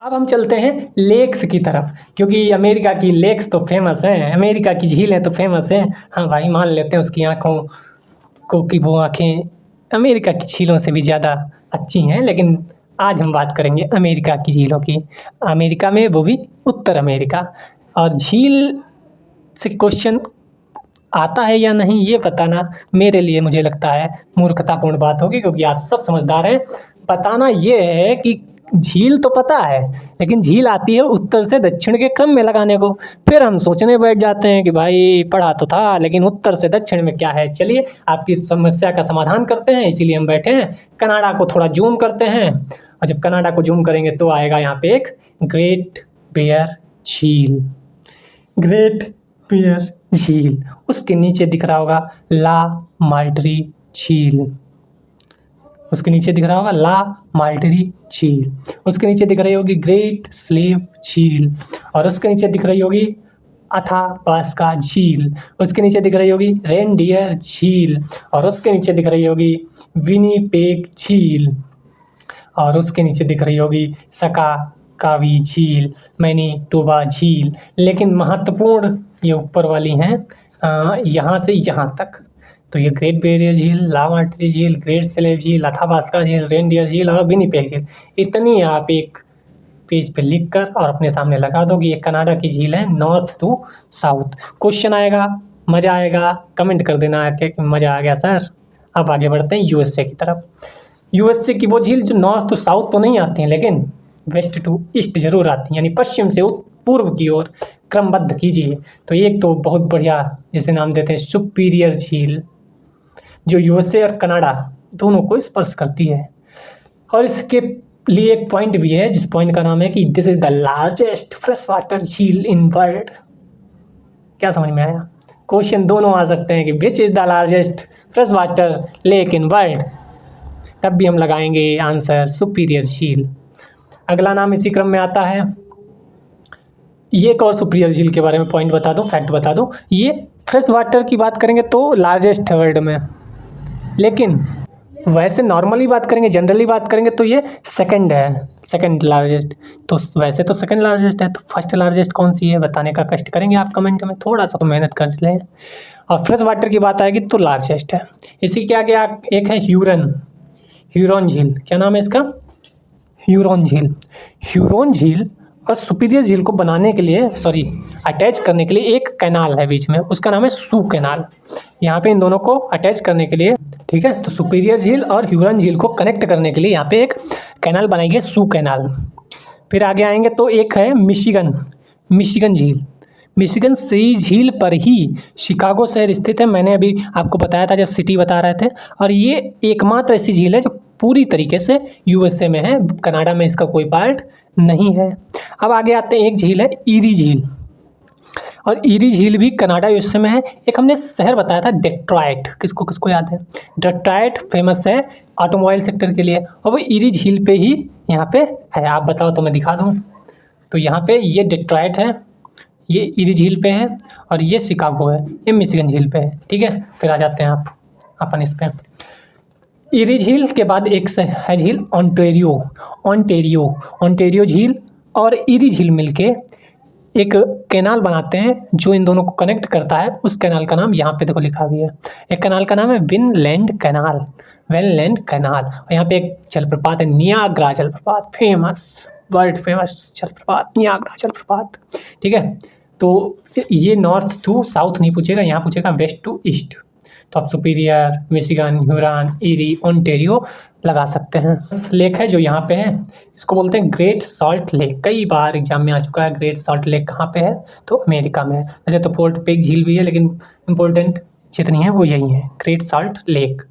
अब हम चलते हैं लेक्स की तरफ, क्योंकि अमेरिका की लेक्स तो फेमस हैं, अमेरिका की झीलें तो फेमस हैं। हाँ भाई, मान लेते हैं उसकी आँखों को कि वो आँखें अमेरिका की झीलों से भी ज़्यादा अच्छी हैं, लेकिन आज हम बात करेंगे अमेरिका की झीलों की। अमेरिका में, वो भी उत्तर अमेरिका। और झील से क्वेश्चन आता है या नहीं ये बताना मेरे लिए, मुझे लगता है, मूर्खतापूर्ण बात होगी, क्योंकि आप सब समझदार हैं। बताना ये है कि झील तो पता है, लेकिन झील आती है उत्तर से दक्षिण के क्रम में लगाने को। फिर हम सोचने बैठ जाते हैं कि भाई पढ़ा तो था, लेकिन उत्तर से दक्षिण में क्या है। चलिए आपकी समस्या का समाधान करते हैं, इसीलिए हम बैठे हैं। कनाडा को थोड़ा जूम करते हैं, और जब कनाडा को जूम करेंगे तो आएगा यहाँ पे एक ग्रेट बेयर झील। ग्रेट बेयर झील, उसके नीचे दिख रहा होगा ला माल्टरी झील। उसके नीचे दिख रहा होगा ला माल्टरी झील। उसके नीचे दिख रही होगी ग्रेट स्लेव झील। और उसके नीचे दिख रही होगी अथाबास्का झील। उसके नीचे दिख रही होगी रेनडियर झील। और उसके नीचे दिख रही होगी विनीपेग झील। और उसके नीचे दिख रही होगी सकाकावी झील, मैनीटोबा झील। लेकिन महत्वपूर्ण ये ऊपर वाली हैं, यहाँ से यहाँ तक। तो ये ग्रेट बैरियर झील, ला माल्टरी झील, ग्रेट स्लेव झील, अथाबास्का झील, रेनडियर झील और विनीपेग झील, इतनी आप एक पेज पे लिख कर और अपने सामने लगा दो कि ये कनाडा की झील है, नॉर्थ टू साउथ। क्वेश्चन आएगा, मज़ा आएगा, कमेंट कर देना आके कि मज़ा आ गया सर। अब आगे बढ़ते हैं यूएसए की तरफ। यूएसए की वो झील जो नॉर्थ टू साउथ तो नहीं आती हैं, लेकिन वेस्ट टू ईस्ट जरूर आती हैं, यानी पश्चिम से पूर्व की ओर क्रमबद्ध कीजिए। तो एक तो बहुत बढ़िया, जिसे नाम देते हैं सुपीरियर झील, जो यूएसए और कनाडा दोनों को स्पर्श करती है। और इसके लिए एक पॉइंट भी है, जिस पॉइंट का नाम है कि this is the largest fresh water झील इन वर्ल्ड। क्या समझ में आया? क्वेश्चन दोनों आ सकते हैं कि which is the largest fresh water lake in world, तब भी हम लगाएंगे आंसर सुपीरियर झील। अगला नाम इसी क्रम में आता है। ये एक और सुपीरियर झील के बारे में पॉइंट बता दो, फैक्ट बता दो। ये फ्रेश वाटर की बात करेंगे तो लार्जेस्ट है वर्ल्ड में, लेकिन वैसे नॉर्मली बात करेंगे, जनरली बात करेंगे तो ये सेकंड है, सेकंड लार्जेस्ट। तो वैसे तो सेकंड लार्जेस्ट है, तो फर्स्ट लार्जेस्ट कौन सी है बताने का कष्ट करेंगे आप कमेंट में, थोड़ा सा तो मेहनत कर लें। और फ्रेश वाटर की बात आएगी तो लार्जेस्ट है। इसी के आगे एक है ह्यूरॉन झील। क्या नाम है इसका? ह्यूरॉन झील। ह्यूरॉन झील और सुपीरियर झील को बनाने के लिए, अटैच करने के लिए एक कैनाल है बीच में, उसका नाम है सू कैनाल। यहाँ पे इन दोनों को अटैच करने के लिए, ठीक है, तो सुपीरियर झील और ह्यूरॉन झील को कनेक्ट करने के लिए यहाँ पे एक कैनाल बनाई गई, सू कैनाल। फिर आगे आएंगे तो एक है मिशिगन झील। मिशिगन सी झील पर ही शिकागो शहर स्थित है। मैंने अभी आपको बताया था जब सिटी बता रहे थे। और ये एकमात्र ऐसी झील है जो पूरी तरीके से यूएसए में है, कनाडा में इसका कोई पार्ट नहीं है। अब आगे आते हैं, एक झील है ईरी झील, और ईरी झील भी कनाडा यूएसए में है। एक हमने शहर बताया था डेट्रॉयट, किसको याद है? डेट्रॉयट फेमस है ऑटोमोबाइल सेक्टर के लिए, और वो ईरी झील पे ही यहाँ पे है। आप बताओ तो मैं दिखा दूँ। तो यहाँ पे ये डेट्रॉयट है, ये ईरी झील पे है, और ये शिकागो है, ये मिशिगन झील पे है, ठीक है। फिर आ जाते हैं अपन इस पे। ईरी झील के बाद एक से है झील ओंटेरियो झील और ईरी झील मिलके एक कैनाल बनाते हैं जो इन दोनों को कनेक्ट करता है। उस कैनाल का नाम यहाँ पे देखो लिखा भी है। एक कैनाल का नाम है वेनलैंड कैनाल। और यहाँ पे एक जलप्रपात है, नियाग्रा जलप्रपात, वर्ल्ड फेमस जलप्रपात, नियाग्रा जलप्रपात, ठीक है। तो ये नॉर्थ टू साउथ नहीं पूछेगा, यहाँ पूछेगा वेस्ट टू ईस्ट। तो आप Superior, Michigan, Huron, Erie, Ontario लगा सकते हैं। लेक है जो यहाँ पे है, इसको बोलते हैं ग्रेट सॉल्ट लेक। कई बार एग्जाम में आ चुका है। ग्रेट सॉल्ट लेक कहाँ पे है? तो अमेरिका में है। वैसे तो फोर्ट पेग झील भी है, लेकिन इम्पोर्टेंट जितनी है वो यही है, ग्रेट सॉल्ट लेक।